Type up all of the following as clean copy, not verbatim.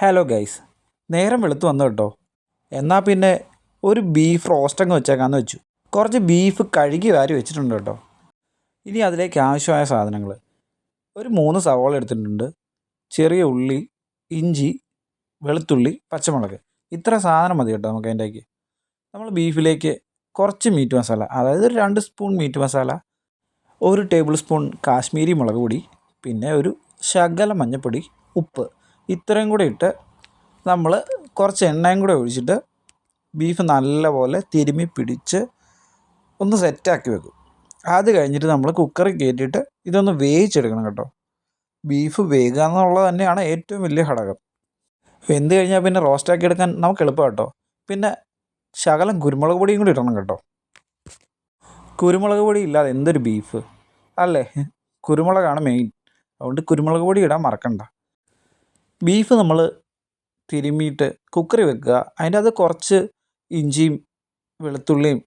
Hello guys, നേരം വെളുത്ത് വന്നു കേട്ടോ. എന്നാൽ പിന്നെ ഒരു ബീഫ് റോസ്റ്റങ്ങ് വെച്ചേക്കാന്ന് വെച്ചു. കുറച്ച് ബീഫ് കഴുകി വാരി വെച്ചിട്ടുണ്ട് കേട്ടോ. ഇനി അതിലേക്ക് ആവശ്യമായ സാധനങ്ങൾ: ഒരു 3 സവാള എടുത്തിട്ടുണ്ട്, ചെറിയ ഉള്ളി, ഇഞ്ചി, വെളുത്തുള്ളി, പച്ചമുളക്. ഇത്ര സാധനം മതി കേട്ടോ നമുക്ക് അതിൻ്റെക്ക്. നമ്മൾ ബീഫിലേക്ക് കുറച്ച് മീറ്റ് മസാല, അതായത് ഒരു 2 spoon meat masala, 1 tablespoon Kashmiri മുളക് പൊടി, പിന്നെ ഒരു ശകലം മഞ്ഞൾപ്പൊടി, ഉപ്പ്, ഇത്രയും കൂടെ ഇട്ട് നമ്മൾ കുറച്ച് എണ്ണയും കൂടെ ഒഴിച്ചിട്ട് ബീഫ് നല്ലപോലെ തിരുമ്മി പിടിച്ച് ഒന്ന് സെറ്റാക്കി വെക്കും. അത് കഴിഞ്ഞിട്ട് നമ്മൾ കുക്കറിൽ കയറ്റിയിട്ട് ഇതൊന്ന് വേവിച്ചെടുക്കണം കേട്ടോ. ബീഫ് വേകുക എന്നുള്ളത് തന്നെയാണ് ഏറ്റവും വലിയ ഘടകം. വെന്ത് കഴിഞ്ഞാൽ പിന്നെ റോസ്റ്റാക്കി എടുക്കാൻ നമുക്ക് എളുപ്പം കേട്ടോ. പിന്നെ ശകലം കുരുമുളക് പൊടിയും കൂടി ഇടണം കേട്ടോ. കുരുമുളക് പൊടി ഇല്ലാതെ എന്തൊരു ബീഫ് അല്ലേ? കുരുമുളകാണ് മെയിൻ, അതുകൊണ്ട് കുരുമുളക് പൊടി ഇടാൻ മറക്കണ്ട. ബീഫ് നമ്മൾ തിരുമ്മിയിട്ട് കുക്കറി വെക്കുക. അതിൻ്റെ അത് കുറച്ച് ഇഞ്ചിയും വെളുത്തുള്ളിയും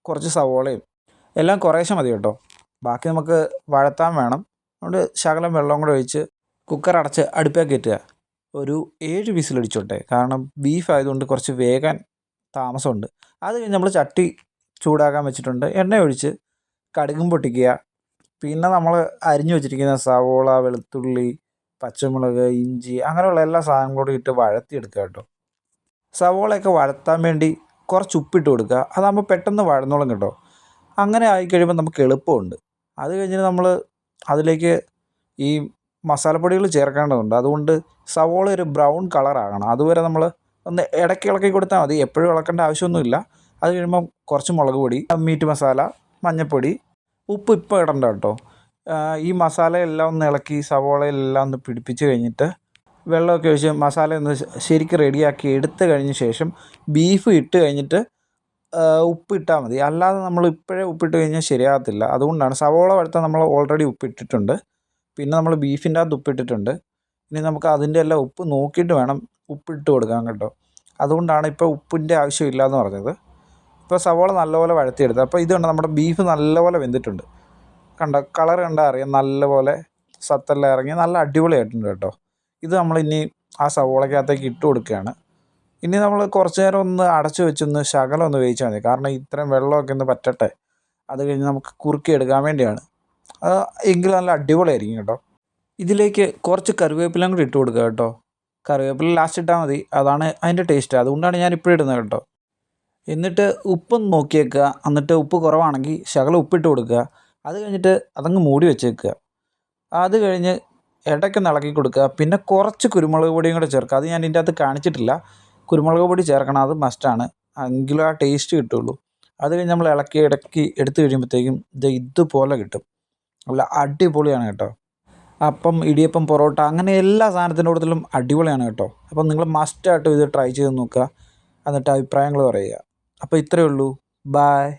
കുറച്ച് സവോളയും എല്ലാം കുറേശ്ശെ മതി കേട്ടോ. ബാക്കി നമുക്ക് വഴത്താൻ വേണം. അതുകൊണ്ട് ശകലം വെള്ളം കൂടെ ഒഴിച്ച് കുക്കർ അടച്ച് അടുപ്പിലേക്ക് കയറ്റുക. ഒരു 7 വിസിലടിച്ചോട്ടെ, കാരണം ബീഫ് ആയതുകൊണ്ട് കുറച്ച് വേകാൻ താമസമുണ്ട്. അത് കഴിഞ്ഞ് നമ്മൾ ചട്ടി ചൂടാക്കാൻ വെച്ചിട്ടുണ്ട്. എണ്ണ ഒഴിച്ച് കടുകും പൊട്ടിക്കുക. പിന്നെ നമ്മൾ അരിഞ്ഞു വെച്ചിരിക്കുന്ന സവോള, വെളുത്തുള്ളി, പച്ചമുളക്, ഇഞ്ചി, അങ്ങനെയുള്ള എല്ലാ സാധനങ്ങളും ഇട്ട് വഴത്തിയെടുക്കുക കേട്ടോ. സവോളയൊക്കെ വഴത്താൻ വേണ്ടി കുറച്ച് ഉപ്പിട്ട് കൊടുക്കുക. അതാകുമ്പോൾ പെട്ടെന്ന് വഴന്നോളും കേട്ടോ. അങ്ങനെ ആയിക്കഴിയുമ്പോൾ നമുക്ക് എളുപ്പമുണ്ട്. അത് കഴിഞ്ഞിട്ട് നമ്മൾ അതിലേക്ക് ഈ മസാലപ്പൊടികൾ ചേർക്കേണ്ടതുണ്ട്. അതുകൊണ്ട് സവോള ഒരു ബ്രൗൺ കളറാകണം. അതുവരെ നമ്മൾ ഒന്ന് ഇടയ്ക്ക് ഇളക്കി കൊടുത്താൽ മതി, എപ്പോഴും ഇളക്കേണ്ട ആവശ്യമൊന്നുമില്ല. അത് കഴിയുമ്പം കുറച്ച് മുളക് പൊടി, മീറ്റ് മസാല, മഞ്ഞൾപ്പൊടി, ഉപ്പ് ഇപ്പോൾ ഇടണ്ട കേട്ടോ. ഈ മസാലയെല്ലാം ഒന്ന് ഇളക്കി സവോളയെല്ലാം ഒന്ന് പിടിപ്പിച്ച് കഴിഞ്ഞിട്ട് വെള്ളമൊക്കെ ഒഴിച്ച് മസാല ഒന്ന് ശരിക്കും റെഡിയാക്കി എടുത്തു കഴിഞ്ഞ ശേഷം ബീഫ് ഇട്ട് കഴിഞ്ഞിട്ട് ഉപ്പിട്ടാൽ മതി. അല്ലാതെ നമ്മൾ ഇപ്പോഴേ ഉപ്പിട്ട് കഴിഞ്ഞാൽ ശരിയാകത്തില്ല. അതുകൊണ്ടാണ് സവോള വഴുത്താൻ നമ്മൾ ഓൾറെഡി ഉപ്പിട്ടിട്ടുണ്ട്. പിന്നെ നമ്മൾ ബീഫിൻ്റെ അകത്ത് ഉപ്പിട്ടിട്ടുണ്ട്. ഇനി നമുക്ക് അതിൻ്റെ എല്ലാം ഉപ്പ് നോക്കിയിട്ട് വേണം ഉപ്പിട്ട് കൊടുക്കാൻ കേട്ടോ. അതുകൊണ്ടാണ് ഇപ്പോൾ ഉപ്പിൻ്റെ ആവശ്യമില്ല എന്ന് പറഞ്ഞത്. ഇപ്പോൾ സവോള നല്ലപോലെ വഴത്തിയെടുത്ത്. അപ്പോൾ ഇത് കണ്ടോ, നമ്മുടെ ബീഫ് നല്ലപോലെ വെന്തിട്ടുണ്ട്. കണ്ടോ, കളർ കണ്ടാൽ അറിയാം, നല്ലപോലെ സത്തെല്ലാം ഇറങ്ങി നല്ല അടിപൊളിയായിട്ടുണ്ട് കേട്ടോ. ഇത് നമ്മളിനി ആ സവോളയ്ക്കകത്തേക്ക് ഇട്ട് കൊടുക്കുകയാണ്. ഇനി നമ്മൾ കുറച്ച് നേരം ഒന്ന് അടച്ചു വെച്ചൊന്ന് ശകലം ഒന്ന് വേവിച്ചാൽ മതി, കാരണം ഇത്രയും വെള്ളമൊക്കെ ഒന്ന് പറ്റട്ടെ. അത് കഴിഞ്ഞ് നമുക്ക് കുറുക്കി എടുക്കാൻ വേണ്ടിയാണ്. എങ്കിൽ നല്ല അടിപൊളിയായിരിക്കും കേട്ടോ. ഇതിലേക്ക് കുറച്ച് കറിവേപ്പിലയും കൂടി ഇട്ട് കൊടുക്കുക കേട്ടോ. കറിവേപ്പില ലാസ്റ്റ് ഇട്ടാൽ മതി, അതാണ് അതിൻ്റെ ടേസ്റ്റ്. അതുകൊണ്ടാണ് ഞാൻ ഇപ്പോഴും ഇടുന്നത് കേട്ടോ. എന്നിട്ട് ഉപ്പൊന്ന് നോക്കിയേക്കുക. എന്നിട്ട് ഉപ്പ് കുറവാണെങ്കിൽ ശകലം ഉപ്പിട്ട് കൊടുക്കുക. അത് കഴിഞ്ഞിട്ട് അതങ്ങ് മൂടി വെച്ചേക്കുക. അത് കഴിഞ്ഞ് ഇടയ്ക്കൊന്ന് ഇളക്കി കൊടുക്കുക. പിന്നെ കുറച്ച് കുരുമുളക് പൊടിയും കൂടെ ചേർക്കുക. അത് ഞാൻ ഇതിൻ്റെ അകത്ത് കാണിച്ചിട്ടില്ല. കുരുമുളക് പൊടി ചേർക്കണം, അത് മസ്റ്റാണ്, എങ്കിലും ആ ടേസ്റ്റ് കിട്ടുള്ളൂ. അത് കഴിഞ്ഞ് നമ്മൾ ഇളക്കി ഇടയ്ക്ക് എടുത്തു കഴിയുമ്പോഴത്തേക്കും ഇതുപോലെ കിട്ടും. നല്ല അടിപൊളിയാണ് കേട്ടോ. അപ്പം, ഇടിയപ്പം, പൊറോട്ട, അങ്ങനെ എല്ലാ സാധനത്തിൻ്റെ കൂട്ടത്തിലും അടിപൊളിയാണ് കേട്ടോ. അപ്പം നിങ്ങൾ മസ്റ്റായിട്ടും ഇത് ട്രൈ ചെയ്ത് നോക്കുക. എന്നിട്ട് അഭിപ്രായങ്ങൾ പറയുക. അപ്പോൾ ഇത്രയേ ഉള്ളൂ. ബായ്.